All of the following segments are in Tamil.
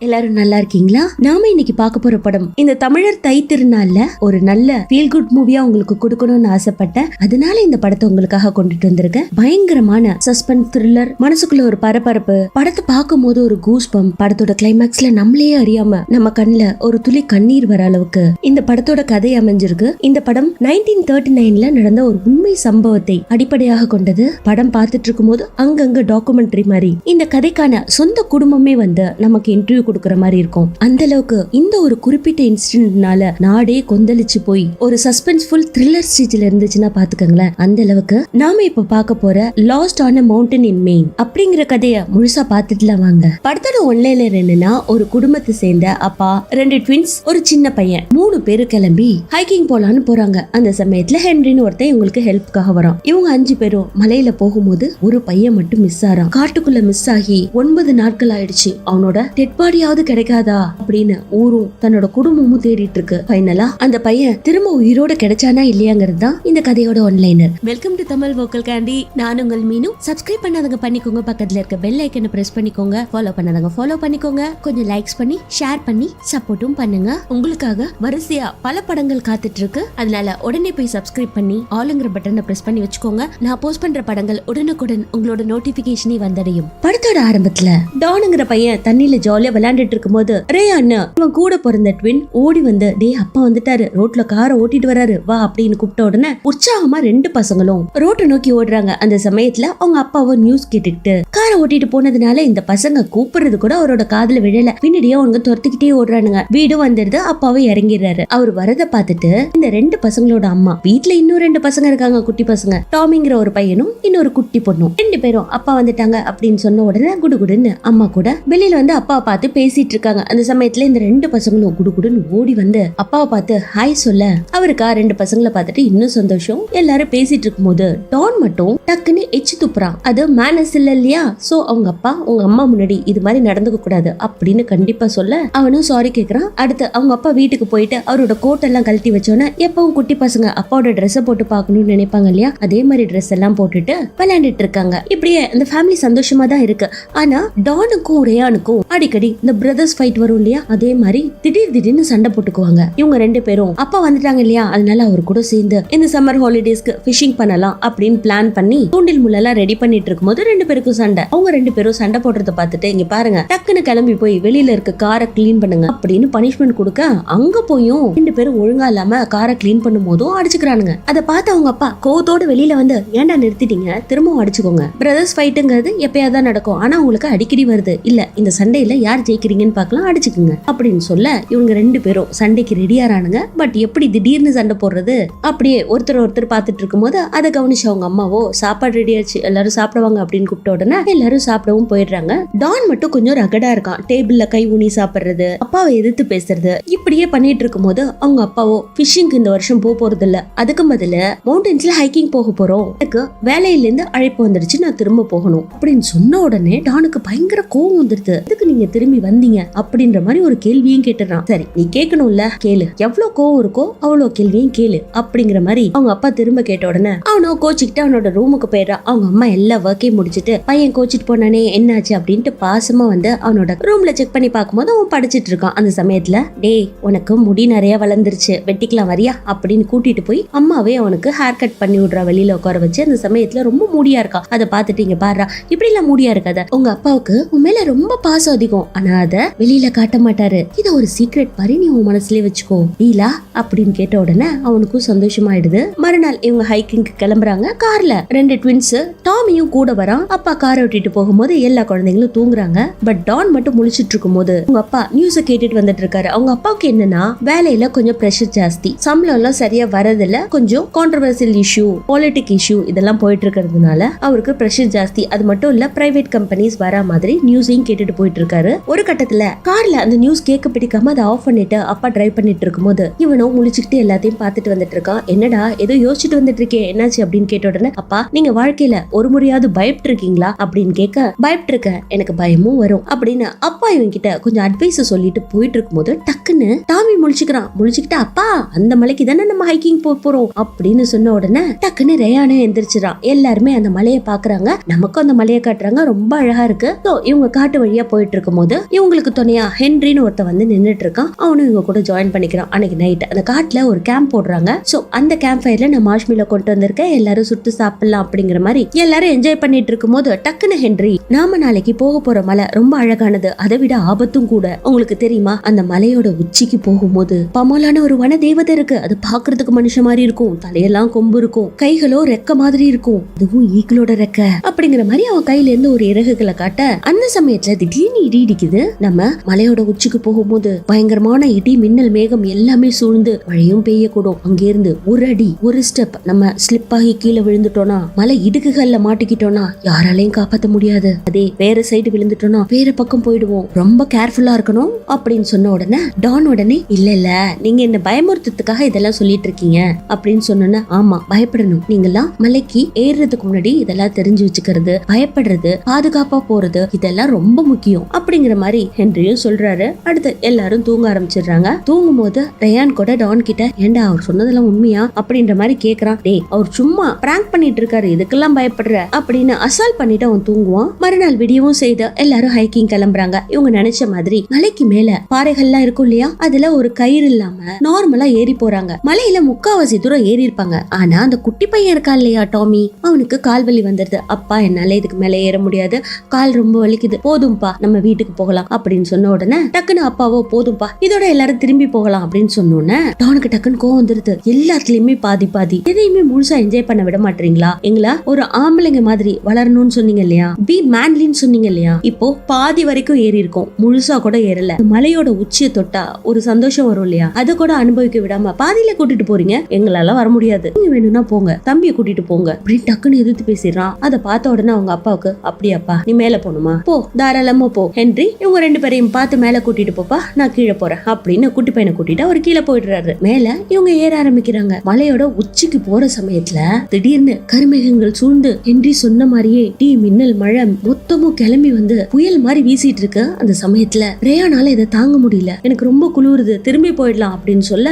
எல்லாரும் நல்லா இருக்கீங்களா? நாம இன்னைக்கு பார்க்க போற படம் இந்த தமிழர் தை திருநாள்ல ஒரு நல்ல ஃபீல் குட் மூவியா உங்களுக்கு கொடுக்கணும்னு ஆசைப்பட்டேன். அதனால இந்த படத்தை உங்களுக்காக கொண்டுட்டு வந்திருக்கேன். பயங்கரமான சஸ்பென்ஸ் த்ரில்லர், மனசுக்குள்ள ஒரு பரபரப்பு, படத்தை பார்க்கும் போது ஒரு கூஸ் பம்ப், படத்தோட கிளைமேக்ஸ்ல நம்மளே அறியாம நம்ம கண்ணுல ஒரு துளி கண்ணீர் வர அளவுக்கு இந்த படத்தோட கதை அமைஞ்சிருக்கு. இந்த படம் 1939ல நடந்த ஒரு உண்மை சம்பவத்தை அடிப்படையாக கொண்டது. படம் பார்த்துட்டு இருக்கும் போது அங்கங்க டாக்குமெண்ட்ரி மாதிரி இந்த கதைக்கான சொந்த குடும்பமே வந்து நமக்கு இன்டர்வியூ கொடுக்கற மாதிரி இருக்கும். அந்த அளவுக்கு இந்த ஒரு குறிப்பிட்ட இன்சிடென்ட்னால நாடே கொந்தளிச்சு போய் ஒரு சஸ்பென்ஸ்ஃபுல் த்ரில்லர் ஸ்டேஜ்ல இருந்துச்சுன்னா பாத்துக்கங்களேன். அந்த அளவுக்கு நாம இப்ப பார்க்க போற last on a mountain in Maine அப்படிங்கிற கதைய முழுசா பாத்துட்டுலாம் வாங்க. படத்தோட ஒன்லைனர் என்னன்னா, ஒரு குடும்பத்தை சேர்ந்த அப்பா, 2 ட்வின்ஸ், ஒரு சின்ன பையன், 3 பேரு கிளம்பி ஹைக்கிங் போலான்னு போறாங்க. அந்த சமயத்துல ஹென்ரின்னு ஒருத்தன் இவங்களுக்கு ஹெல்ப்காக வரான். இவங்க 5 பேரும் மலையில போகும்போது ஒரு பையன் மட்டும் மிஸ் ஆறான். காட்டுக்குள்ள மிஸ் ஆகி 9 நாட்கள் ஆயிடுச்சு. அவனோட டெட் பாடியாவது கிடைக்காதா அப்படின்னு ஊரும் தன்னோட குடும்பமும் தேடிட்டு இருக்கு. ஃபைனலா அந்த பையன் திரும்ப உயிரோட கிடைச்சானா இல்லையாங்கிறது தான் இந்த கதையோட one-liner. Welcome to Tamil vocal candy. நான் உங்கள் மீனு. சப்ஸ்கிரைப் பண்ணாதவங்க பண்ணிக்கோங்க, பக்கத்துல இருக்க பெல் ஐக்கனை பிரஸ் பண்ணிக்கோங்க, ஃபாலோ பண்ணாதவங்க ஃபாலோ பண்ணிக்கோங்க, கொஞ்சம் லைக்ஸ் பண்ணி ஷேர் பண்ணி சப்போர்ட்டும் பண்ணுங்க. உங்களுக்காக வரிசையா பல படங்கள் காத்துட்டு இருக்கு. அதனால உடனே போய் சப்ஸ்கிரைப் பண்ணி ஆளுங்கிற பட்டனை பிரஸ் பண்ணி வச்சுக்கோங்க. நான் போஸ்ட் பண்ற படங்கள் உடனுக்குடன் உங்களோட நோட்டிபிகேஷனே வந்தடையும். படத்தோட ஆரம்பத்துல டானுங்கிற பையன் தண்ணியில ஜாலியா விளையாண்டுட்டு இருக்கும் போது ரேயான்னு இவன் கூட பிறந்த ட்வின் ஓடி வந்து, டே அப்பா வந்துட்டாரு, ரோட்ல காரை ஓட்டிட்டு வராரு வா அப்படின்னு கூப்பிட்ட உடனே உற்சாகமா 2 பசங்களும் ரோட்டை நோக்கி ஓடுறாங்க. அந்த சமயத்துல அவங்க அப்பாவை நியூஸ் கேட்டுக்கிட்டு காரை ஓட்டிட்டு போனதுனால இந்த பசங்க கூப்பிடுறது கூட அவரோட காதுல விழல. பின்னாடியே அவங்க துரத்துக்கிட்டே ஓடுறானுங்க. வீடு வந்துருது. அப்பாவும் இறங்கிடுறாரு. அவர் வரத பார்த்துட்டு இந்த 2 பசங்களோட அம்மா, வீட்டுல இன்னும் 2 பசங்க இருக்காங்க, குட்டி பசங்க, டாமிங்கிற ஒரு பையனும் இன்னொரு குட்டி பொண்ணும், 2 பேரும் அப்பா வந்துட்டாங்க அப்படின்னு சொன்ன உடனே குடுகுடுன்னு அம்மா கூட வெளியில வந்து அப்பாவை பார்த்து பேசிட்டு இருக்காங்க. அந்த சமயத்துல இந்த 2 பசங்களும் குடுகுடுன்னு ஓடி வந்து அப்பாவை பார்த்து ஹாய் சொல்ல, அவருக்கா 2 பசங்களை பார்த்துட்டு இன்னும் சந்தோஷம். எல்லாரும் பேசிட்டு இருக்கும் போது டான் மட்டும் டக்குன்னு எச்சு துப்புறான். அது மேனஸ் இல்ல இல்லையா? சோ அவங்க அப்பா உங்க அம்மா முன்னாடி இது மாதிரி நடந்துக்க கூடாது அப்படின்னு கண்டிப்பா சொல்ல அவனும் சாரி கேக்குறான். அடுத்து அவங்க அப்பா வீட்டுக்கு போயிட்டு அவரோட கோட் எல்லாம் கழட்டி வச்சோன்னா எப்பவும் குட்டி பசங்க அப்பாவோட ட்ரெஸ் போட்டு பாக்கணும்னு நினைப்பாங்க இல்லையா? அதே மாதிரி ட்ரெஸ் எல்லாம் போட்டுட்டு விளையாண்டுட்டு இருக்காங்க. இப்படியே அந்த ஃபேமிலி சந்தோஷமா தான் இருக்கு. ஆனா டானுக்கும் ரேயானுக்கும் அடிக்கடி இந்த பிரதர்ஸ் ஃபைட் வரும் இல்லையா? அதே மாதிரி திடீர்னு சண்டை போட்டுக்குவாங்க. இவங்க 2 பேரும் அப்பா வந்துட்டாங்க இல்லையா, அதனால அவர் கூட சேர்ந்து இந்த சம்மர் ஹாலிடேஸ்க்கு ஃபிஷிங் பண்ணலாம் அப்படின்னு பிளான் பண்ணி தூண்டில் முள்ளெல்லாம் ரெடி பண்ணிட்டு இருக்கும்போது 2 பேருக்கும் சண்டை. அவங்க 2 பேரும் சண்டை போடுறத பார்த்துட்டு, இங்க பாருங்க, டக்குன்னு கிளம்பி போய் வெளியில இருக்க காரை கிளீன் பண்ணுங்க அப்படின்னு பனிஷ்மெண்ட் கொடுக்க, அங்க போயும் 2 பேரும் ஒழுங்கா இல்லாம காரை கிளீன் பண்ணும் போதும் அடிச்சுக்கிறானுங்க. அதை பார்த்து அவங்க அப்பா கோவத்தோட வெளியில வந்து, ஏன்டா நிறுத்திட்டீங்க, திரும்பவும் அடிச்சுக்கோங்க. பிரதர்ஸ் ஃபைட்டுங்கிறது எப்பயாதான் நடக்கும், ஆனா உங்களுக்கு அடிக்கடி வருது இல்ல, இந்த சண்டையில யார் ஜெயிக்கிறீங்கன்னு பார்க்கலாம், அடிச்சுக்குங்க அப்படின்னு சொல்ல இவங்க 2 பேரும் சண்டைக்கு ரெடியாரானுங்க. பட் எப்படி திடீர்னு சண்டை போடுறது? அப்படியே ஒருத்தர் பார்த்துட்டு இருக்கும் போது அதை கவனிச்சு அவங்க அம்மாவோ சாப்பாடு ரெடி ஆச்சு, எல்லாரும் சாப்பிடுவாங்க அப்படின்னு கூப்பிட்ட உடனே எல்லாரும் சாப்பிடவும் போயிடுறாங்க. டான் மட்டும் கொஞ்சம் ரகடா இருக்கான். டேபிள்ல கை ஊனி சாப்பிடுறது, அப்பாவை எதிர்த்து பேசுறது, இப்படியே பண்ணிட்டு இருக்கும் போது அவங்க அப்பாவோ ஃபிஷிங்க்கு இந்த வருஷம் போறது இல்ல, அதுக்கு பதில மவுண்டன்ஸ்ல ஹைக்கிங் போக போறோம், எனக்கு வேலையில இருந்து அழைப்பு வந்துருச்சு, நான் திரும்ப போகணும் அப்படின்னு சொன்ன உடனே டானுக்கு பயங்கர கோவம் வந்துருது. அதுக்கு நீங்க திரும்பி வந்தீங்க அப்படின்ற மாதிரி ஒரு கேள்வியும் கேட்டுறான். சரி நீ கேட்கணும்ல, கேளு, எவ்வளவு கோவம் இருக்கோ அவ்வளவு கேள்வியும் கேளு அப்படிங்கிற மாதிரி அவங்க அப்பா திரும்ப கேட்ட உடனே அவனோ கோச்சிக்கிட்டு அவனோட ரூமுக்கு போயிடுறான். அவங்க அம்மா எல்லா ஒர்க்கையும் முடிச்சுட்டு பையன் கோச்சிட்டு போனானே என்னாச்சு அப்படின்ட்டு பாசமா வந்து அவனோட ரூம்ல செக் பண்ணி பார்க்கும்போது அவன் படிச்சிட்டு இருக்கான். அந்த சமயத்துல, டேய் உனக்கு முடி நிறைய வளர்ந்துருச்சு, வெட்டிக்கலாம் வரியா அப்படின்னு கூட்டிட்டு போய் அம்மாவே அவனுக்கு ஹேர் கட் பண்ணி விடுறா வெளியில உட்கார வச்சு. அந்த சமயத்துல ரொம்ப மூடியா இருக்கான். அதை பார்த்துட்டு, இங்க பாரு, இப்படி எல்லாம் மூடியா இருக்காத, உங்க அப்பாவுக்கு உன் மேல ரொம்ப பாசம் அதிகம், ஆனா அத வெளியில காட்ட மாட்டாரு, இத ஒரு சீக்ரெட் மாதிரி நீ உன் மனசுலயே வச்சுக்கோ டீலா அப்படின்னு கேட்ட உடனே அவனுக்கும் சந்தோஷமாயிடுது. மறுநாள் இவங்க ஹைக்கிங்க்கு கிளம்புறாங்க. கார்ல 2 ட்வின்ஸ், டாமியும் கூட வரான். அப்பா காரை ஓட்டிட்டு போகும்போது எல்லா குழந்தைங்களும் தூங்குறாங்க. பட் டான் மட்டும் முழிச்சிட்டு இருக்கும் போது அவங்க அப்பா நியூஸ கேட்டுட்டு வந்துட்டு இருக்காரு. அவங்க அப்பாவுக்கு என்னன்னா, வேலையில கொஞ்சம் பிரஷர் ஜாஸ்தி, சம்பளம் எல்லாம் சரியா வரதில்ல, கொஞ்சம் கான்ட்ரோவர்சியல் இஷ்யூ, பாலிட்டிக் இஷ்யூ இதெல்லாம் போயிட்டு இருக்கிறதுனால அவருக்கு பிரஷர் ஜாஸ்தி. அது மட்டும் இல்ல, பிரைவேட் கம்பெனிஸ் வர மாதிரி நியூஸையும் கேட்டுட்டு போயிட்டு இருக்காரு. ஒரு கட்டத்துல கார்ல அந்த நியூஸ் கேட்க பிடிக்காம அதை ஆஃப் பண்ணிட்டு அப்பா டிரைவ் பண்ணிட்டு இருக்கும் போது இவனும் முழிச்சுக்கிட்டு எல்லாத்தையும் பார்த்துட்டு வந்துட்டு இருக்கான். என்னடா ஏதோ யோசிச்சுட்டு வந்துட்டு இருக்கேன், என்னாச்சு அப்படின்னு கேட்ட உடனே, அப்பா நீங்க வாழ்க்கையில ஒரு முறையாவது பயப்பட்டு இருக்கீங்களா அப்படின்னு கேட்க, பயப்பட்டு இருக்க, எனக்கு பயமும் வரும் அப்படின்னு அப்பா இவன் கிட்ட கொஞ்சம் அட்வைஸ் சொல்லிட்டு போயிட்டு இருக்கும் போது டக்குன்னு டாமி முழிச்சுக்கிறான். முழிச்சுக்கிட்டு, அப்பா அந்த மலைக்கு தானே நம்ம ஹைக்கிங் போறோம் அப்படின்னு சொன்ன உடனே டக்குன்னு ரேயானே எந்திரிச்சிடான். எல்லாருமே அந்த மலையை பாக்குறாங்க, நமக்கும் அந்த மலையை காட்டுறாங்க, ரொம்ப அழகா இருக்கு. இவங்க காட்டு வழியா போயிட்டு இருக்கும் போது இவங்களுக்கு துணையா ஹென்ரின்னு ஒருத்த வந்து நின்னுட்டு இருக்கான். அவனும் இவங்க கூட ஜாயின் பண்ணிக்கிறான். அன்னைக்கு நைட் அந்த காட்டுல ஒரு கேம்ப் போடுறாங்க. சோ அந்த கேம்ப் ஃபயர்ல நான் மார்ஷ்மெலோ கொண்டு வந்திருக்கேன், எல்லாரும் சுட்டு சாப்பிடலாம் அப்படிங்கிற மாதிரி எல்லாரும் என்ஜாய் பண்ணிட்டு இருக்கும் போது டக்குன்னு ஹென்றி, நாம நாளைக்கு போக போற மலை ரொம்ப அழகானது, அதை விட ஆபத்தும் கூட. உங்களுக்கு தெரியுமா, அந்த மலையோட உச்சிக்கு போகும்போது பமோலான ஒரு வன தேவதை இருக்கு. அது பாக்குறதுக்கு மனுஷ மாதிரி இருக்கும், தலையெல்லாம் கொம்பு இருக்கும், கைகளோ ரெக்க மாதிரி இருக்கும், அதுவும் ஈக்களோட ரெக்க அப்படிங்கிற மாதிரி அவன் கையில இருந்து ஒரு இறகுகளை காட்ட, அந்த சமயத்துல திடீர்னு இடி இடிக்குது. நம்ம மலையோட உச்சிக்கு போகும்போது பயங்கரமான இடி மின்னல் மேகம் எல்லாமே சூழ்ந்து மழையும் பெய்யக்கூடும். அங்கிருந்து ஒரு அடி ஒரு ஸ்டெப் நம்ம ஸ்லிப் ஆகி கீழே விழுந்துட்டோம்னா, மலை இடுக்குகள்ல மாட்டிக்கிட்டோம்னா யாராலையும் காப்பாற்ற முடியாது. அதே வேற சைடு விழுந்துட்டோம்னா வேற பக்கம் போயிடுவோம், ரொம்ப கேர்ஃபுல்லா இருக்கணும் அப்படின்னு சொன்ன உடனே டான் உடனே, இல்ல இல்ல நீங்க என்ன பயமுறுத்துறதுக்காக இதெல்லாம் சொல்லிட்டு இருக்கீங்க அப்படின்னு சொன்னா, ஆமா பயப்படணும், நீங்கெல்லாம் மலைக்கு ஏறுறதுக்கு முன்னாடி இதெல்லாம் தெரிஞ்சு வச்சுக்கிறது, பயப்படுறது, பாதுகாப்பா போறது, இதெல்லாம் ரொம்ப முக்கியம் அப்படிங்கிற மாதிரி ஹென்ரியும் சொல்றாரு. அடுத்து எல்லாரும் தூங்க ஆரம்பிச்சிடுறாங்க. தூங்கும் போது ரயான் கூட டான் கிட்ட, ஏண்டா அவர் சொன்னதெல்லாம் உண்மையா அப்படின்ற மாதிரி கேக்குறான். டேய் அவர் சும்மா பிராங்க் பண்ணிட்டு இருக்காரு, இதுக்கெல்லாம் பயப்படுற அப்படின்னு அசால்ட் பண்ணிட்டு அவன் தூங்குவான். மறுநாள் விடியவும் செய்து எல்லாரும் ஹைக்கிங் கிளம்புறாங்க. இவங்க நினைச்ச மாதிரி மலைக்கு மேல பாறைகள்லாம் இருக்கும் இல்லையா, அதுல ஒரு கயிறு இல்லாம நார்மலா ஏறி போறாங்க. மலையில முக்காவாசி தூரம் ஏறி இருப்பாங்க. ஆனா அந்த குட்டி பையன் இருக்கா இல்லையா டாமி, அவனுக்கு கால் வலி வந்துருது. அப்பா என்னால இதுக்கு மேல ஏற முடியாது, கால் ரொம்ப வலிக்குது, போதும்பா நம்ம வீட்டுக்கு போகலாம் அப்படின்னு சொன்ன உடனே டக்குன்னு அப்பாவோ போதும்பா இதோட எல்லாரும் திரும்பி போகலாம் அப்படின்னு சொன்னோன்னே டானுக்கு டக்குன்னு கோவம் வந்துருது. எல்லாத்துலயுமே பாதி பாதி எதையுமே முழுசா என்ஜாய் பண்ண விட மாட்டீங்களா, எங்களை ஒரு ஆம்பளைங்க மாதிரி வளரணும்னு சொன்னீங்க இல்லையா, பி மேன்லின்னு சொன்னீங்க இல்லையா, இப்போ பாதி வரைக்கும் ஏறி இருக்கும், முழுசா கூட ஏறல. மலையோட உச்சியை தொட்டா ஒரு சந்தோஷம் வரும் இல்லையா, அதை கூட அனுபவிக்க விடாம பாதியில கூட்டிட்டு போறீங்க, எங்களால வர முடியாது, நீங்க வேணும்னா போங்க, தம்பியை கூட்டிட்டு போங்க அப்படின்னு டக்குன்னு எதிர்த்து பேசிடுறான். அதை பார்த்த உடனே அவங்க அப்பாவுக்கு, அப்படியாப்பா நீ மேல போகணுமா, போ தாராளமா போ ஹென்றி, இவங்க ரெண்டு பேரையும் பார்த்து மேல கூட்டிட்டு போப்பா, நான் கீழே போறேன் அப்படின்னு குட்டி பையனை கூட்டிட்டு அவர் கீழே போயிடுறாரு. மேல இவங்க ஏற ஆரம்பிக்கிறாங்க. மலையோட உச்சிக்கு போற சமயத்துல திடீர்னு கருமேகங்கள் சூழ்ந்து ஹென்றி சொன்ன மாதிரியே டீ மின்னல் மழை மொத்தமும் கிளம்பி வந்து புயல் மாதிரி வீசிட்டு இருக்கு. அந்த சமயத்துல ரேயானால இதை தாங்க முடியல, எனக்கு ரொம்ப குளிருது, திரும்பி போயிடலாம் அப்படின்னு சொல்ல,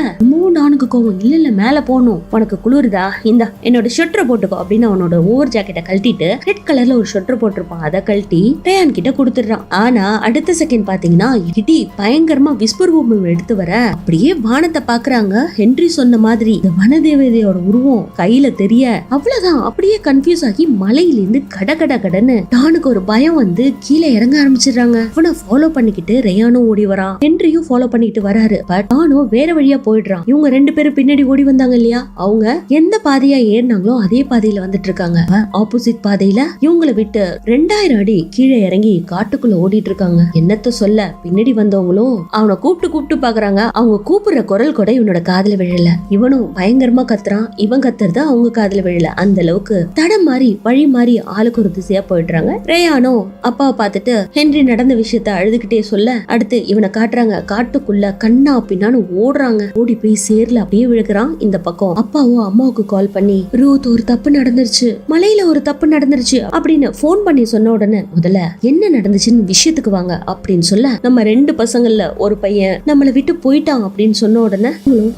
டானுக்கு கோவம், இல்ல இல்ல மேல போகணும், உனக்கு குளிருதா, இந்த என்னோட ஷெட்டரை போட்டுக்கோ அப்படின்னு அவனோட ஓவர் ஜாக்கெட்டை கழட்டிட்டு ரெட் கலர்ல ஒரு ஷெட்டர் போட்டிருப்பான், அதை கழட்டி ரேயான் கிட்ட கொடுத்துடுறான். ஆனா அடுத்த செகண்ட் பாத்தீங்கன்னா இடி பயங்கரமா விஸ்பர் பூமி எடுத்து வர, அப்படியே வானத்தை பாக்குறாங்க. ஹென்றி சொன்ன மாதிரி இந்த வனதேவதையோட உருவம் கையில தெரிய, அவ்வளவுதான் அப்படியே கன்ஃபியூஸ் ஆகி மலையிலிருந்து கட கட கடன்னு டானுக்கு ஒரு பயம் வந்து கீழே இறங்க ஆரம்பிச்சிடுறாங்க. அவனை ஃபாலோ பண்ணிக்கிட்டு ரேயானும் ஓடி வரான், ஹென்ரியும் ஃபாலோ பண்ணிட்டு வராரு. பட் டானும் வேற வழியா போயிடுறான். இவங்க ரெண்டு பேரும் பின்னாடி ஓடி வந்தாங்க இல்லையா, அவங்க எந்த பாதையா ஏறினாங்களோ அதே பாதையில வந்துட்டு இருக்காங்க. ஆப்போசிட் பாதையில இவங்களை விட்டு 2000 அடி கீழே இறங்கி காட்டுக்குள்ள ஓடிட்டு இருக்காங்க. என்னத்த சொல்ல, பின்னாடி வந்தவங்களும் அவனை கூப்பிட்டு கூப்பிட்டு பாக்குறாங்க. அவங்க கூப்பிடுற குரல் கூட இவனோட காதுல விழல. இவனும் பயங்கரமா கத்துறான், இவன் கத்துறது அவங்க காதுல விழல. அந்த அளவுக்கு தடம் மாறி வழி மாறி ஆளுக்கு ஒரு திசையா போயிடுறாங்க. ரேயானோ அப்பாவை பார்த்துட்டு ஹென்றி நடந்த விஷயத்த அழுதுகிட்டே சொல்ல, அடுத்து இவனை காட்டுறாங்க. காட்டுக்குள்ள கண்ணா பின்னான்னு ஓடுறாங்க. ஓடி போய் சேர்ல அப்படியே விழுகிறான். இந்த பக்கம் அப்பாவும் அம்மாவுக்கு கால் பண்ணி, ரூத் ஒரு தப்பு நடந்துருச்சு, மலையில ஒரு தப்பு நடந்துருச்சு அப்படின்னு போன் பண்ணி சொன்ன உடனே, முதல்ல என்ன நடந்துச்சுன்னு விஷயத்துக்கு வாங்க அப்படின்னு சொல்ல, நம்ம ரெண்டு பசங்கள்ல ஒரு பையன் நம்மளை விட்டு போயிட்டான் அப்படின்னு சொன்ன உடனே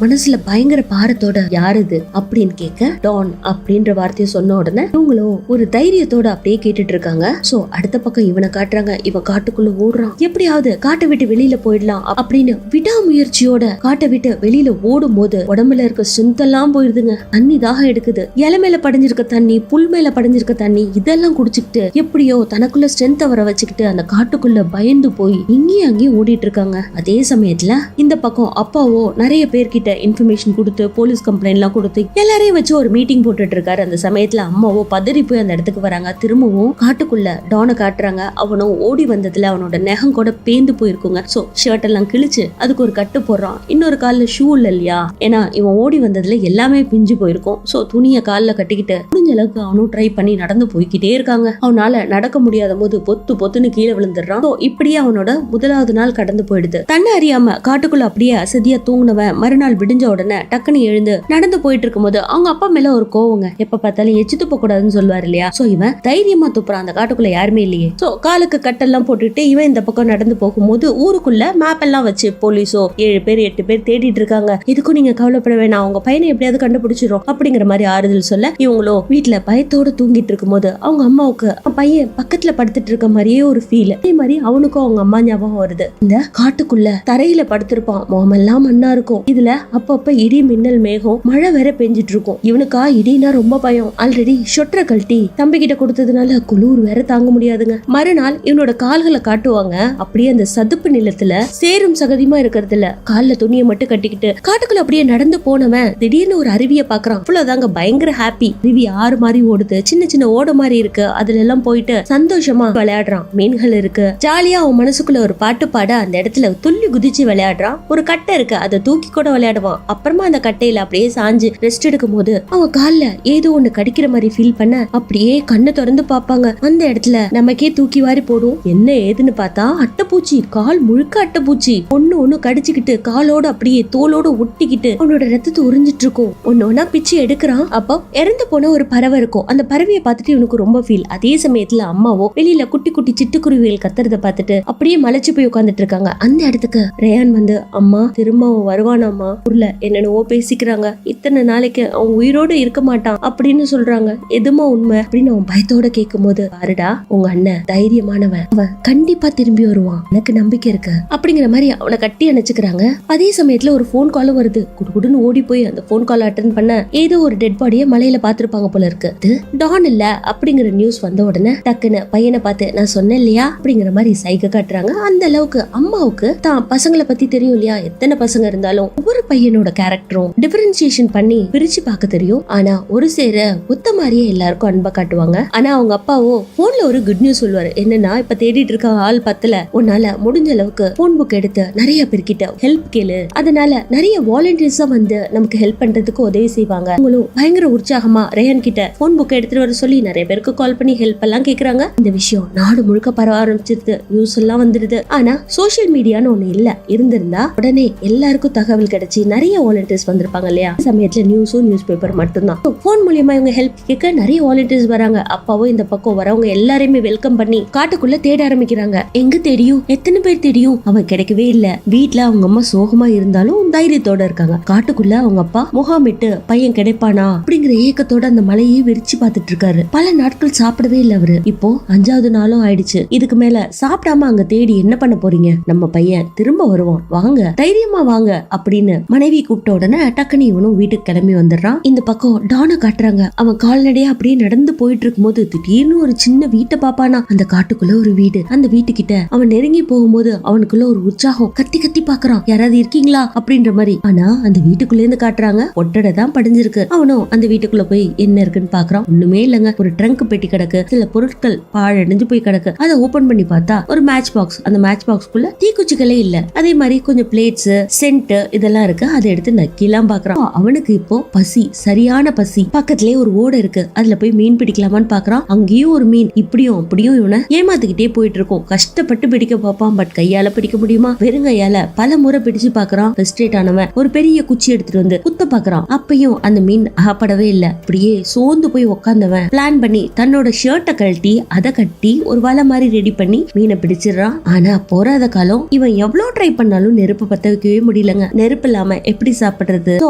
மனசுல பயங்கர பாரத்தோட, யாரு இது அப்படின்னு கேட்க, டான் அப்படின்ற வார்த்தையை சொன்ன உடனே இவங்களும் ஒரு தைரியத்தோட அப்படியே கேட்டுட்டு இருக்காங்க. சோ அடுத்த பக்கம் இவனை காட்டுறாங்க. இவன் காட்டுக்குள்ள ஓடுறான், எப்படியாவது காட்டை விட்டு வெளியில போயிடலாம் அப்படின்னு விடாமுயற்சியோட காட்டை விட்டு வெளியில ஓடும் போது உடம்புல இருக்க ஸ்ட்ரென்த் எல்லாம் போயிருதுங்க. தண்ணி தாக எடுக்குது, இலை மேல படிஞ்சிருக்க தண்ணி, புல் மேல படிஞ்சிருக்க தண்ணி, இதெல்லாம் குடிச்சுக்கிட்டு எப்படியோ தனக்குள்ள ஸ்ட்ரென்த் வர வச்சுக்கிட்டு அந்த காட்டுக்குள்ள பயந்து போய் இங்கேயும் அங்கேயும் ஓடிட்டு இருக்காங்க. அதே சமயத்துல இந்த பக்கம் அப்பாவோ நிறைய பேர்கிட்ட இன்ஃபர்மேஷன் கொடுத்து போலீஸ் கம்ப்ளைண்ட் எல்லாம் கொடுத்து எல்லாரையும் வச்சு ஒரு மீட்டிங் போட்டுட்டு இருக்காரு. அந்த சமயத்துல அம்மாவோ பதறி போய் அந்த இடத்துக்கு வராங்க. திரும்பவும் காட்டுக்குள்ள டானை காட்டுறாங்க. அவனும் ஓடி வந்ததுல அவனோட நெகம் கூட பேந்து போயிருக்குங்க. சோ ஷர்ட் எல்லாம் கிழிச்சு அதுக்கு ஒரு கட்டு போடுறான். இன்னொரு கால்ல ஷூ இல்ல இல்லையா, ஏன்னா இவன் ஓடி வந்ததுல எல்லாமே பிஞ்சு போயிருக்கும். சோ துணிய கால்ல கட்டிக்கிட்டு முடிஞ்ச அளவுக்கு அவனும் ட்ரை பண்ணி நடந்து போய்கிட்டே இருக்காங்க. அவனால நடக்க முடியாத போது பொத்து பொத்துன்னு கீழே விழுந்துடுறான். இப்படியே அவனோட முதலாவது நாள் கடந்து போயிடுது. தன்னை அறியாம காட்டுக்குள்ள அப்படியே அசதியா தூங்கினவன் மறுநாள் விடிஞ்ச உடனே டக்குன்னு எழுந்து நடந்து போயிட்டு இருக்கும் போது அவங்க அப்பா மேல ஒரு கோவங்க, எப்ப பார்த்தாலும் எச்சு துப்ப கூடாதுன்னு சொல்லுவாரு இல்லையா. சோ இவன் தைரியமா துப்புறான், அந்த காட்டுக்குள்ள யாருமே இல்லையே. சோ காலுக்கு கட்டெல்லாம் போட்டுட்டு இவன் இந்த பக்கம் நடந்து போகும்போது ஊருக்குள்ள மேப் எல்லாம் வச்சு போலீஸோ 7 பேர் 8 பேர் தேடிட்டு இருக்காங்க. ஏதோ எதுக்கும் நீங்க கவலைப்பட வேணாம், அவங்க பையனை எப்படியாவது கண்டுபிடிச்சிரும் அப்படிங்கிற மாதிரி ஆறுதல் சொல்ல, இவங்களோ வீட்டுல பயத்தோட தூங்கிட்டு இருக்கும் போது அவங்க அம்மாவுக்கு பையன் பக்கத்துல படுத்துட்டு இருக்க மாதிரியே ஒரு ஃபீல். அதே மாதிரி அவனுக்கும் அவங்க அம்மா ஞாபகம் வருது. இந்த காட்டுக்குள்ள தரையில படுத்திருப்பான், முகமெல்லாம் மண்ணா இருக்கும். இதுல அப்பப்ப இடி மின்னல் மேகம் மழை வேற பெஞ்சிட்டு இருக்கும். இவனுக்கா இடினா ரொம்ப பயம். ஆல்ரெடி ஷொட்டரை கழட்டி தம்பி கிட்ட கொடுத்ததுனால குளிர் வேற தாங்க முடியாதுங்க. மறுநாள் இவனோட கால்களை காட்டுவாங்க. அப்படியே அந்த சதுப்பு நிலத்துல சேரும் சகதியமா இருக்கிறதுல கால்ல துணியை மட்டும் கட்டிக்கிட்டு காட்டுக்குள்ள அப்படியே நடந்து போனவன் திடீர்னு ஒரு அருவியை பாக்குறான். அவ்வளவுதாங்க, பயங்கர ஹாப்பி. அருவி ஆறு மாதிரி ஓடுது, சின்ன சின்ன ஓட மாதிரி இருக்கு. அதுல எல்லாம் போயிட்டு சந்தோஷமா விளையாடுறான். மீன்கள் இருக்கு. ஜாலியா அவன் மனசுக்குள்ள ஒரு பாட்டு பாட அந்த இடத்துல துள்ளி குதிச்சு விளையாடுறான். ஒரு கட்டை இருக்கு, அதை தூக்கி கூட விளையாடுவான். அப்புறமா அந்த கட்டையில அப்படியே சாஞ்சு ரெஸ்ட் எடுக்கும் போது அவன் கால்ல ஏதோ ஒண்ணு கடிக்கிற மாதிரி ஃபீல் பண்ண அப்படியே கண்ணை திறந்து பாப்பாங்க. அந்த இடத்துல நமக்கே தூக்கி வாரி போடும். என்ன ஏதுன்னு பார்த்தா அட்டைப்பூச்சி, கால் முழுக்க அட்டைப்பூச்சி. ஒண்ணு கடிச்சுக்கிட்டு காலோட அப்படியே தோலோட ஒட்டிக்கிட்டு அவனோட ரத்தத்தை உறிஞ்சிட்டு இருக்கும். ஒன்னா பிச்சு எடுக்கிறான். அப்போ இறந்து போன ஒரு பறவை இருக்கும். அந்த பறவையை பார்த்துட்டு இவனுக்கு ரொம்ப ஃபீல். அதே சமயத்துல அம்மாவோ வெளியில குட்டி குட்டி சிட்டுக்குருவிகள் கத்துறத பார்த்துட்டு அப்படியே மலைச்சு போய் உட்காந்துட்டு இருக்காங்க. அந்த இடத்துக்கு ரேயான் வந்து, அம்மா திரும்ப அவன் வருவானாமா, ஊர்ல என்னென்னவோ பேசிக்கிறாங்க, இத்தனை நாளைக்கு அவன் உயிரோடு இருக்க மாட்டான் அப்படின்னு சொல்றாங்க, எதுமா உண்மை அப்படின்னு அவன் பயத்தோட கேட்கும் போது, பாருடா உங்க அண்ணன் தைரியமானவன், அவன் கண்டிப்பா திரும்பி வருவான், எனக்கு நம்பிக்கை இருக்கு அப்படிங்கிற மாதிரி அவனை கட்டி அணைச்சுக்கிறாங்க. அதே சமயத்துல ஒரு போன் காலும் வருது. குடுகுடுன்னு ஓடி போய் அந்த போன் கால் அட்டென்ட் பண்ண ஏதோ ஒரு டெட் பாடியை மலையில பாத்துருப்பாங்க போல இருக்கு. இது டான் இல்ல அப்படிங்கிற நியூஸ் வந்த உடனே டக்குன்னு பையனை பார்த்து, நான் சொன்னேன் இல்லையா அப்படிங்கிற மாதிரி சைகை காட்டுறாங்க. அந்த அளவுக்கு அம்மாவுக்கு தான் பசங்களை பத்தி தெரியும் இல்லையா. எத்தனை பசங்க இருந்தாலும் ஒவ்வொரு பையனோட கேரக்டரும் டிஃபரன்சியேஷன் பண்ணி பிரிச்சு பார்க்க தெரியும். ஆனா ஒரு சேர ஒத்த மாதிரியே எல்லாருக்கும் அன்பா காட்டுவாங்க. ஆனா அவங்க அப்பாவோ போன்ல ஒரு குட் நியூஸ் சொல்லுவாரு. என்னன்னா, இப்ப தேடிட்டு இருக்க ஆள் பத்தல, உன்னால முடிஞ்ச அளவுக்கு போன் புக் எடுத்து நிறைய பேர்கிட்ட ஹெல்ப் கேளு, அதனால நிறைய வாலண்டியர்ஸா வந்து நமக்கு ஹெல்ப் பண்றதுக்கு உதவி செய்வாங்க. அவங்களும் பயங்கர உற்சாகமா ரேயான் கிட்ட போன் புக் எடுத்துட்டு வர சொல்லி நிறைய பேருக்கு கால் பண்ணி ஹெல்ப் எல்லாம் கேக்குறாங்க. இந்த விஷயம் நாடு முழுக்க பரவ ஆரம்பிச்சிருது, நியூஸ் எல்லாம் வந்துருது. ஆனா சோசியல் மீடியான்னு ஒண்ணு இல்ல. இருந்திருந்தா உடனே எல்லாருக்கும் தகவல் கிடைச்சி நிறைய வாலண்டியர்ஸ் வந்திருப்பாங்க இல்லையா. சமயத்துல நியூஸும் நியூஸ் பேப்பர் மட்டும்தான். போன் மூலியமா இவங்க ஹெல்ப் கேட்க நிறைய வாலண்டியர்ஸ் வராங்க. அப்பாவும் இந்த பக்கம் வரவங்க எல்லாரையுமே வெல்கம் பண்ணி காட்டுக்குள்ள தேட ஆரம்பிக்கிறாங்க. எங்க தெரியும், எத்தனை பேர் தெரியும், அவன் கிடைக்கவே இல்ல. வீட்டுல அவங்க அம்மா சோகமா இருந்தாலும் தைரியத்தோட இருக்காங்க. காட்டுக்குள்ள அவங்க அப்பா முகாமிட்டு பையன் கிடைப்பானா அப்படிங்கிற ஏக்கத்தோட அந்த மலையை விரிச்சு பாத்துட்டு இருக்காரு. பல நாட்கள் சாப்பிடவே இல்ல அவரு. இப்போ 5வது நாளும் ஆயிடுச்சு. இதுக்கு மேல சாப்பிடாம அங்க தேடி என்ன பண்ண போறீங்க, நம்ம பையன் திரும்ப வருவான், வாங்க தைரியமா வாங்க அப்படின்னு மனைவி கூப்பிட்ட உடனே டக்குனு இவனும் வீட்டுக்கு கிளம்பி வந்துடுறான். இந்த பக்கம் டானை காட்டுறாங்க. அவன் கால்நடையா அப்படியே நடந்து போயிட்டு இருக்கும் போது திடீர்னு ஒரு சின்ன வீட்டை பாப்பானா. அந்த காட்டுக்குள்ள ஒரு வீடு. அந்த வீட்டுக்கிட்ட அவன் நெருங்கி போகும்போது அவனுக்குள்ள ஒரு உற்சாகம். கத்தி கத்தி பாக்குறான், யாராவது இருக்கீங்களா அப்படின்ற மாதிரி. ஆனா அந்த வீட்டுக்குள்ள இருந்து காட்டுறாங்க ஒட்டடை தான் படிஞ்சிருக்கு. அவனும் அந்த வீட்டுக்குள்ள போய் என்ன இருக்குன்னு பாக்குறான். ஒண்ணுமே இல்லங்க. ஒரு ட்ரங்க் பெட்டி கிடக்கு, சில பொருட்கள் பாழடைஞ்சு போய் கிடக்கு. அதை ஓபன் பண்ணி பார்த்தா ஒரு மேட்ச் பாக்ஸ். அந்த மேட்ச் பாக்ஸ்க்குள்ள தீக்குச்சிகளே இல்ல. அதே மாதிரி கொஞ்சம் பிளேட்ஸ், சென்ட் இதெல்லாம் இருக்கு. அதை எடுத்து நக்கிலாம் பாக்குறான். அவனுக்கு இப்போ பசி, சரியான பசி. பக்கத்திலே ஒரு ஓடை இருக்கு, அதுல போய் மீன் பிடிக்கலாமான்னு பாக்குறான். அங்கேயும் ஒரு மீன் இப்படியும் அப்படியும் இவனை ஏமாத்துக்கிட்டே போயிட்டு இருக்கும். கஷ்டப்பட்டு பிடிக்க பார்ப்பான். பட் கையால பிடிக்க முடியுமா? வெறுங்கையால பல முறை பிடிச்சு பாக்குறான். ஃப்ரஸ்ட்ரேட் ஆனவன் ஒரு பெரிய குச்சி எடுத்துட்டு வந்து குத்த பாக்குறான். அப்பயும் அந்த மீன் அகப்படவே இல்ல. அப்படியே சோர்ந்து போய் உட்கார்ந்தவன் பிளான் பண்ணி தன்னோட ஷர்ட்டை கழட்டி அதை கட்டி ஒரு வலை மாதிரி ரெடி பண்ணி மீனை பிடிச்சிடறான். ஆனா போறாத காலம் இவன் எவ்வளவு ட்ரை பண்ணாலும் நெருப்பு பத்த வைக்கவே முடியலங்க. நெருப்பு இல்லாம எப்படி சாப்பிடுறது?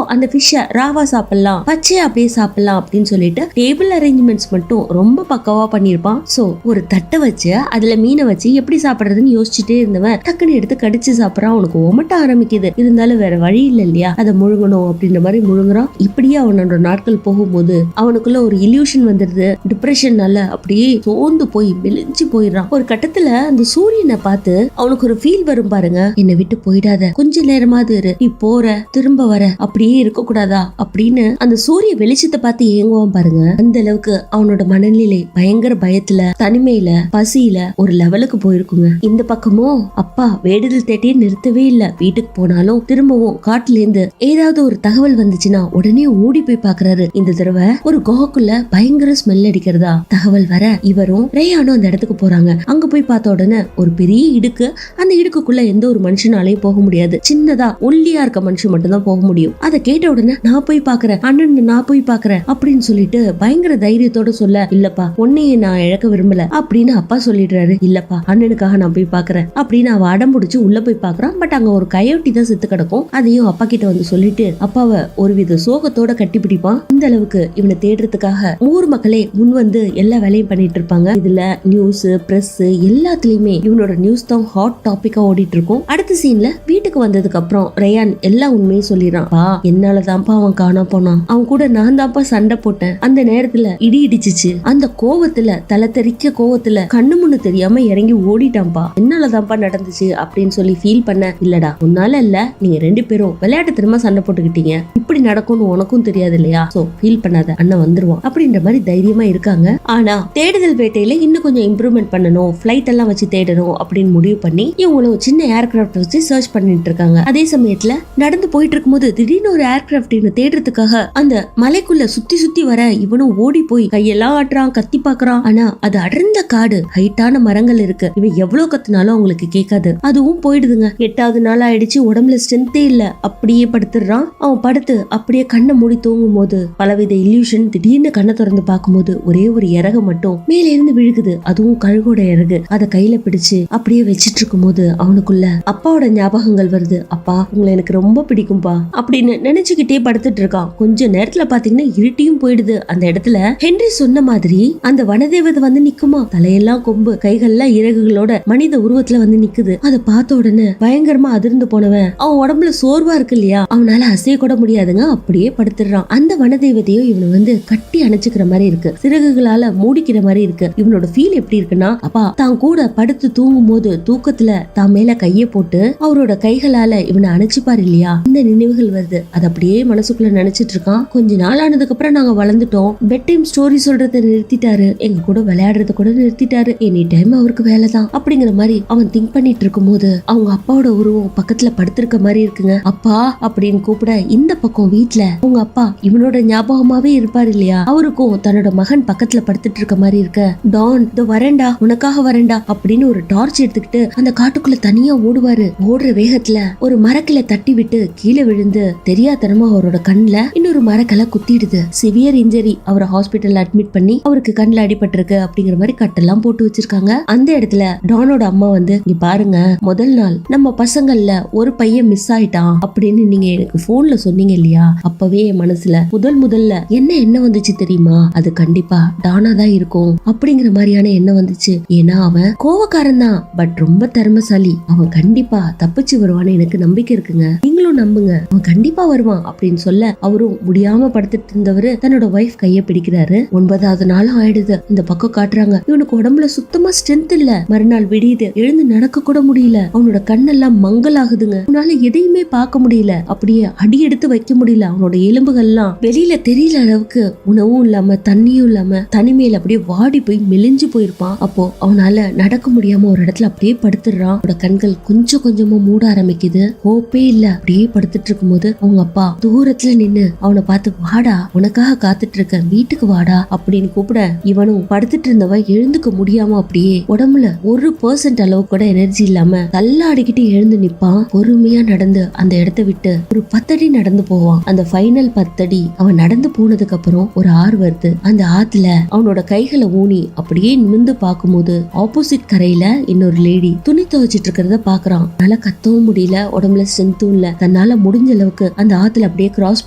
அந்த ஃபிஷ்ஷ ராவா சாப்பிடலாம், பச்சையா அப்படியே சாப்பிடலாம் அப்படின்னு சொல்லிட்டு டேபிள் அரேஞ்ச்மெண்ட்ஸ் மட்டும் ரொம்ப பக்காவா பண்ணிருப்பான். சோ ஒரு தட்டை வச்சு அதுல மீனை வச்சு எப்படி சாப்பிடுறதுன்னு யோசிச்சுட்டே இருந்தவன் டக்குன்னு எடுத்து கடிச்சு சாப்பிடறான். அவனுக்கு ஒமட்ட ஆரம்பிக்குது. இருந்தாலும் வேற வழி இல்ல இல்லையா, அதை முழுங்கணும் அப்படின்ற மாதிரி முழுங்குறான். இப்படியே அவனோட நாட்கள் போகும்போது அவனுக்குள்ள ஒரு இல்யூஷன் வந்துருது. டிப்ரெஷன்னால அப்படியே சோர்ந்து போய் மெலிஞ்சு போயிடுறான். ஒரு கட்டத்துல அந்த சூரியனை பார்த்து அவனுக்கு ஒரு ஃபீல் வரும் பாருங்க, என்னை விட்டு போயிடாத, கொஞ்ச நேரமாவது இரு, நீ போற திரும்ப வர, அப்படியே இருக்க கூடாதா அப்படின்னு அந்த சூரிய வெளிச்சத்தை பார்த்து ஏங்குவான் பாருங்க. அந்த அளவுக்கு அவனோட மனநிலை பயங்கர பயத்துல, தனிமையில, பசியில ஒரு லெவலுக்கு போயிருக்குங்க. இந்த பக்கமும் அப்பா வேடுதல் தேட்டியே நிறுத்தவே இல்ல. வீட்டுக்கு போனாலும் திரும்பவும் காட்டுல இருந்து ஏதாவது ஒரு தகவல் வந்துச்சுன்னா உடனே ஓடி போய் பாக்குறாரு. இந்த தடவை ஒரு குகைக்குள்ள பயங்கர ஸ்மெல் அடிக்கிறதா தகவல் வர இவரும் ரேயானும் அந்த இடத்துக்கு போறாங்க. அங்க போய் பார்த்த உடனே ஒரு பெரிய இடுக்கு. அந்த இடுக்குள்ள எந்த ஒரு மனுஷனாலையும் போக முடியாது. சின்னதா ஒல்லியா இருக்க மனுஷன் மட்டும் தான் போக முடியும். அதை கேட்ட உடனே நான் போய் பாக்குறேன் அண்ணன், நான் போய் பாக்குறேன் அப்படின்னு சொல்லிட்டு பயங்கர தைரியத்தோட சொல்ல, இல்லப்பா உன்னையே நான் இழக்க விரும்பல அப்படின்னு அப்பா சொல்லிடுறாரு. இல்லப்பா அண்ணனுக்காக நான் போய் பாக்குறேன் அப்படின்னு அவ அடம் பிடிச்சு உள்ள போய் பாக்குறான். பட் அங்க ஒரு கயோட்டி தான் செத்து கிடக்கும். அதையும் அப்பா அப்பா கிட்ட வந்து சொல்லிட்டு அப்பாவை ஒருவித சோகத்தோட கட்டிப்பிடிப்பான். இந்த அளவுக்கு இவனை தேடுறதுக்காக ஊர் மக்களே முன் வந்து எல்லா வேலையும் பண்ணிட்டு இருப்பாங்க. இதுல நியூஸ், பிரஸ் எல்லாத்துலயுமே இவனோட நியூஸ் தான் ஹாட் டாபிக்கா ஓடிட்டு இருக்கும். அடுத்த சீன்ல வீட்டுக்கு வந்ததுக்கு அப்புறம் ரயான் எல்லா உண்மையும் சொல்லிடுறான். என்னாலதான்ப்பா அவன் காணாம போனான். அவன் கூட நான் தான்ப்பா சண்டை போட்டேன். அந்த நேரத்துல இடி இடிச்சிச்சு. அந்த கோவத்துல தலை தெறிக்க கோவத்துல கண்ணு முன்னு தெரியாம இறங்கி ஓடிட்டான்ப்பா. என்னாலதான்ப்பா நடந்துச்சு அப்படின்னு சொல்லி ஃபீல் பண்ண. இல்லடா உன்னால இல்ல, நீங்க 2 பேரும் விளையாட்டு திரும்ப சண்டை போட்டுக்கிட்டீங்க. இப்படி நடக்கும்னு உனக்கும் தெரியாது இல்லையா? சோ ஃபீல் பண்ணாத, அண்ணன் வந்துருவான் அப்படின்ற மாதிரி தைரியமா இருக்காங்க. ஆனா தேடுதல் வேட்டையில இன்னும் கொஞ்சம் இம்ப்ரூவ்மெண்ட் பண்ணணும், ஃபிளைட் எல்லாம் வச்சு தேடணும் அப்படின்னு முடிவு பண்ணி இவங்களும் சின்ன ஏர்கிராஃப்ட் வச்சு சர்ச் பண்ணிட்டு இருக்காங்க. அதே சமயத்துல நடந்து போயிட்டு இருக்கும்போது திடீர்னு ஒரு ஏர்கிராஃப்ட் தேடுறதுக்காக அந்த மலைக்குள்ள சுத்தி சுத்தி வர இவனும் ஓடி போய் கையெல்லாம் ஆட்டுறான், கத்தி பாக்குறான். ஆனா அது அடர்ந்த காடு, ஹைட்டான மரங்கள் இருக்கு. இவன் எவ்வளவு கத்துனாலும் அவங்களுக்கு கேட்காது. அதுவும் போயிடுதுங்க. 8வது நாள் ஆயிடுச்சு. உடம்புல ஸ்ட்ரென்த்தே இல்ல. அப்படியே படுத்துறான். அவன் படுத்து அப்படியே கண்ணை மூடி தூங்கும் போது பலவித இல்யூஷன். திடீர்னு கண்ணை திறந்து பார்க்கும்போது ஒரே ஒரு இறகு மட்டும் மேல இருந்து விழுகுது. அதுவும் கழுகோட இறகு. அத கையில பிடிச்சு அப்படியே வச்சிட்டு இருக்கும் போது அவனுக்குள்ள அப்பாவோட ஞாபகங்கள் வருது. அப்பா உங்களை எனக்கு ரொம்ப பிடிக்கும்பா அப்படின்னு நினைச்சுக்கிட்டே படுத்துட்டு இருக்கான். கொஞ்ச நேரத்துல பாத்தீங்கன்னா இருட்டியும் போயிடுது. அந்த இடத்துல ஹென்றி சொன்ன மாதிரி அந்த வனதேவதை வந்து நிக்குமா. தலையெல்லாம் கொம்பு, கைகள்லாம் இறகுகளோட மனித உருவத்துல வந்து நிக்குது. அதை பார்த்த உடனே பயங்கரமா அதிர்ந்து போனவன் அவன் உடம்புல சோர்வா இருக்கு இல்லையா, அவனால அசைய கூட முடியாதுங்க. அப்படியே படுத்துறான். அந்த வனதேவதையும் இவனை வந்து கட்டி அணைச்சுக்கிற மாதிரி இருக்கு, சிறகுகளால மூடிக்கிற மாதிரி இருக்கு. இவனோட ஃபீல் எப்படி இருக்குன்னா, அப்பா தான் கூட படுத்து தூங்கும் போது தூக்கத்துல தான் மேல கைய போட்டு அவரோட கைகளால இவனை அணைச்சுப்பாரு இல்லையா, இந்த நினைவுகள் வருது. அது அப்படியே மனசுக்குள்ள நினைச்சிட்டு இருக்கான். கொஞ்ச நாள் ஆனதுக்கு அப்புறம் நாங்க வளர்ந்துட்டோம். பெட் டைம் ஸ்டோரி சொல்றத நிறுத்திட்டாரு, எங்க கூட விளையாடுறத கூட நிறுத்திட்டாரு. எனி டைம் அவருக்கு வேலைதான் அப்படிங்கிற மாதிரி அவன் திங்க் பண்ணிட்டு இருக்கும் போது அவங்க அப்பாவோட உருவம் பக்கத்துல படுத்திருக்க மாதிரி இருக்குங்க. அப்பா அப்படின்னு கூப்பிட இந்த பக்கம் வீட்டுல உங்க அப்பா இவனோட ஞாபகமாவே இருப்பாரு இல்லையா, அவருக்கும் தன்னோட மகன் பக்கத்துல படுத்துட்டு இருக்க மாதிரி இருக்க. டான் இதோ வரேன்டா, உனக்காக வரேன்டா அப்படின்னு ஒரு டார்ச் எடுத்துக்கிட்டு அந்த காட்டுக்குள்ள தனியா ஓடுவாரு. ஓடுற வேகத்துல ஒரு மரக்கில தட்டி விட்டு கீழே விழுந்து தெரியாதனமா அவரோட கண்ணுல இன்னொரு மரக்கில குத்திடுது. Severe injury. அவரை ஹாஸ்பிட்டல்ல அட்மிட் பண்ணி அவருக்கு கண்ணுல அடிபட்டிருக்கு அப்படிங்கிற மாதிரி கட்டெல்லாம் போட்டு வச்சிருக்காங்க. அந்த இடத்துல டானோட அம்மா வந்து இங்க பாருங்க, முதல் நாள் நம்ம பசங்கள்ல ஒரு பையன் மிஸ் ஆயிட்டான் அப்படின்னு நீங்க எனக்கு போன்ல சொன்னீங்க இல்லையா, அப்பவே என் மனசுல முதல்ல என்ன வந்துச்சு தெரியுமா, அது கண்டிப்பா டானா தான் இருக்கும் அப்படிங்கிற மாதிரியான எண்ணம் வந்துச்சு. ஏன்னா அவன் கோவக்காரன் தான், பட் ரொம்ப திறமைசாலி. அவன் கண்டிப்பா தப்பிச்சு வருவான்னு எனக்கு நம்பிக்கை இருக்குங்க, நீங்களும் நம்புங்க, அவன் கண்டிப்பா வருவான் அப்படின்னு சொல்ல அவரும் முடியாம படுத்துட்டு இருந்தவரு தன்னோட வைஃப் கைய பிடிக்கிறாரு. 9வது நாளும் ஆயிடுது. இந்த பக்கம் காட்டுறாங்க இவனுக்கு உடம்புல சுத்தமா ஸ்ட்ரென்த் இல்ல. மறுநாள் விடியுது, எழுந்து நடக்க கூட முடியல. அவனோட கண்ணெல்லாம் மங்கலாகுதுங்க. அவனால எதையுமே பார்க்க முடியல, அப்படியே அடி எடுத்து வைக்க முடியல. அவனோட எலும்புகள்லாம் வெளியில தெரியல அளவுக்கு உணவும் இல்லாம தண்ணியும் இல்லாம தனிமையில அப்படியே வாடி போய் மெலிஞ்சு போயிருப்பான். அப்போ அவனால நடக்க முடியாம ஒரு இடத்துல அப்படியே படுத்துறான். அவனோட கண்கள் கொஞ்சம் கொஞ்சமா மூட ஆரம்பிக்குது. ஹோப்பே இல்ல. அப்படியே படுத்துட்டு இருக்கும் போது அவங்க அப்பா தூரத்துல நின்னு அவனை பார்த்து வாடா, உனக்காக காத்துட்டு இருக்க, வீட்டுக்கு வாடா அப்படின்னு கூப்பிட இவனும் படுத்துட்டு இருந்தவன் எழுந்துக்க முடியாம அப்படியே உடம்புல 1% அளவு கூட எனர்ஜி இல்லாம தள்ளாடிக்கிட்டு எழுந்து நிப்பான். பொறுமையா நடந்து அந்த இடத்தை விட்டு ஒரு 10 அடி நடந்து போவான். அந்த ஃபைனல் 10 அடி அவன் நடந்து போனதுக்கு அப்புறம் ஒரு ஆறு வருது. அந்த ஆத்துல அவனோட கைகளை ஊனி அப்படியே நிமிந்து பார்க்கும்போது ஆப்போசிட் கரையில இன்னொரு லேடி துணி துவைச்சிட்டு இருக்கிறத பாக்குறான். நல்லா கத்தவும் முடியல, உடம்புல ஸ்ட்ரென்த்தும் இல்ல. தன்னால முடிஞ்ச அளவுக்கு அந்த ஆத்துல அப்படியே கிராஸ்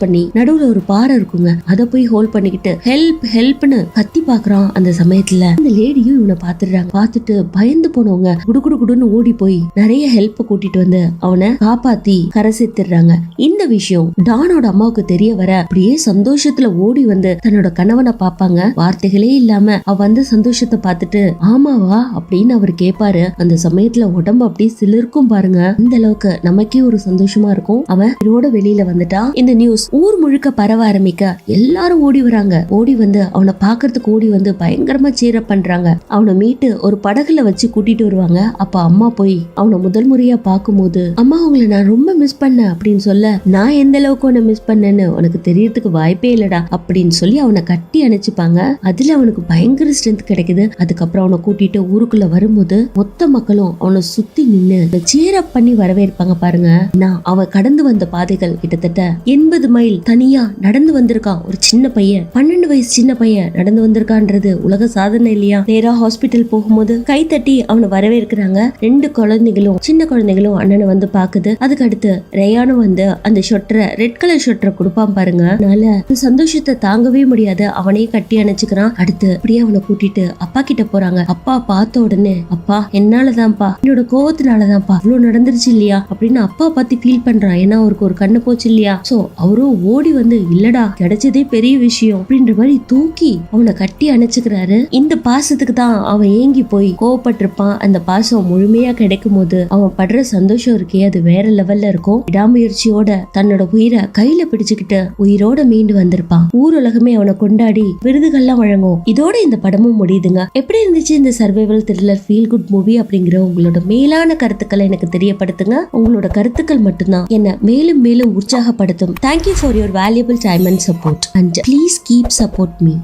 பண்ணி நடுவுல ஒரு பாறை இருக்குங்க, அத போய் ஹோல்ட் பண்ணிக்கிட்டு ஹெல்ப் ஹெல்ப்னு கத்தி பாக்குறான். அந்த சமயத்துல அந்த லேடியும் இவனை பாத்துடுறாங்க. பாத்துட்டு பயந்து போனவங்க குடுன்னு ஓடி போய் நிறைய ஹெல்ப் கூட்டிட்டு வந்து அவனை காப்பாத்தி கரை சேர்த்துடுறாங்க. இந்த விஷயம் டானோட அம்மாவுக்கு தெரிய வர அப்படியே சந்தோஷத்துல ஓடி வந்து தன்னோட கணவனை பாப்பாங்க. வார்த்தைகளே இல்லாம அவ வந்து சந்தோஷத்தை பார்த்துட்டு ஆமாவா அப்படின்னு அவர் கேட்பாரு. அந்த சமயத்துல உடம்பு அப்படியே சிலிர்க்கும் பாருங்க. இந்த அளவுக்கு நமக்கே ஒரு சந்தோஷமா இருக்கும். அவன் இதோட வெளியில வந்துட்டா. இந்த நியூஸ் ஊர் முழுக்க பரவ ஆரம்பிக்க எல்லாரும் ஓடி வராங்க. ஓடி வந்து அவனை பாக்குறதுக்கு ஓடி வந்து பயங்கரமா சீரப் பண்றாங்க. அவனை மீட்டு ஒரு படகுல வச்சு கூட்டிட்டு வருவாங்க. அப்ப அம்மா போய் அவனை முதல் முறையா பார்க்கும்போது அம்மா உங்களை நான் ரொம்ப மிஸ் பண்ணேன் அப்படின்னு சொல்ல, நான் எந்த அளவுக்கு உன்னை மிஸ் பண்ணேன்னு உனக்கு தெரியறதுக்கு வாய்ப்பே இல்லடா அப்படின்னு சொல்லி அவனை கட்டி அணைச்சுப்பாங்க. அதுல அவனுக்கு பயங்கர ஸ்ட்ரென்த் கிடைக்குது. அதுக்கப்புறம் அவனை கூட்டிட்டு ஊருக்குள்ள வரும்போது மொத்த மக்களும் அவனை சுத்தி நின்னு சீரப் பண்ணி வரவேற்பாங்க பாருங்க. நான் அவன் கடந்து வந்த பாதைகள் கிட்டத்தட்ட 80 மைல் தனியா நடந்து வந்திருக்கான். ஒரு சின்ன பையன், 12 வயசு சின்ன பையன் நடந்து வந்திருக்கான்றது உலக சாதனை இல்லையா. நேரா ஹாஸ்பிட்டல் போகும்போது கை தட்டி அவனை வரவேற்கிறாங்க. 2 குழந்தைகளும் சின்ன குழந்தைகளும் அண்ணனை வந்து பாக்குது. அதுக்கு அடுத்து ரயான் மத்தியானம் வந்து அந்த ஷொட்டரை, ரெட் கலர் ஷொட்டரை கொடுப்பான் பாருங்க. அதனால சந்தோஷத்தை தாங்கவே முடியாது, அவனையே கட்டி அணைச்சுக்கிறான். அடுத்து அப்படியே அவனை கூட்டிட்டு அப்பா கிட்ட போறாங்க. அப்பா பார்த்த உடனே, அப்பா என்னாலதான்ப்பா, என்னோட கோவத்தினாலதான்ப்பா இவ்வளவு நடந்துருச்சு இல்லையா அப்படின்னு அப்பா பார்த்து ஃபீல் பண்றான். ஏன்னா அவருக்கு ஒரு கண்ணு போச்சு இல்லையா. சோ அவரும் ஓடி வந்து, இல்லடா கிடைச்சதே பெரிய விஷயம் அப்படின்ற மாதிரி தூக்கி அவனை கட்டி அணைச்சுக்கிறாரு. இந்த பாசத்துக்கு தான் அவன் ஏங்கி போய் கோவப்பட்டிருப்பான். அந்த பாசம் முழுமையா கிடைக்கும் போது அவன் படுற சந்தோஷம் இருக்கே, அது வேற லெவல்ல இருக்கும். விடாமுயற்சியோட தன்னோட உயிரை கையில பிடிச்சுக்கிட்டு உயிரோட மீண்டு வந்திருப்பான். ஊருலகமே அவனை கொண்டாடி விருதுகள்லாம் வழங்கும். இதோட இந்த படமும் முடியுதுங்க. எப்படி இருந்துச்சு இந்த survival thriller feel good movie அப்படிங்கிற உங்களோட மேலான கருத்துக்களை எனக்கு தெரியப்படுத்துங்க. உங்களோட கருத்துக்கள் மட்டும்தான் என்ன மேலும் மேலும் உற்சாகப்படுத்தும். Thank you for your valuable time and support, and please keep support me.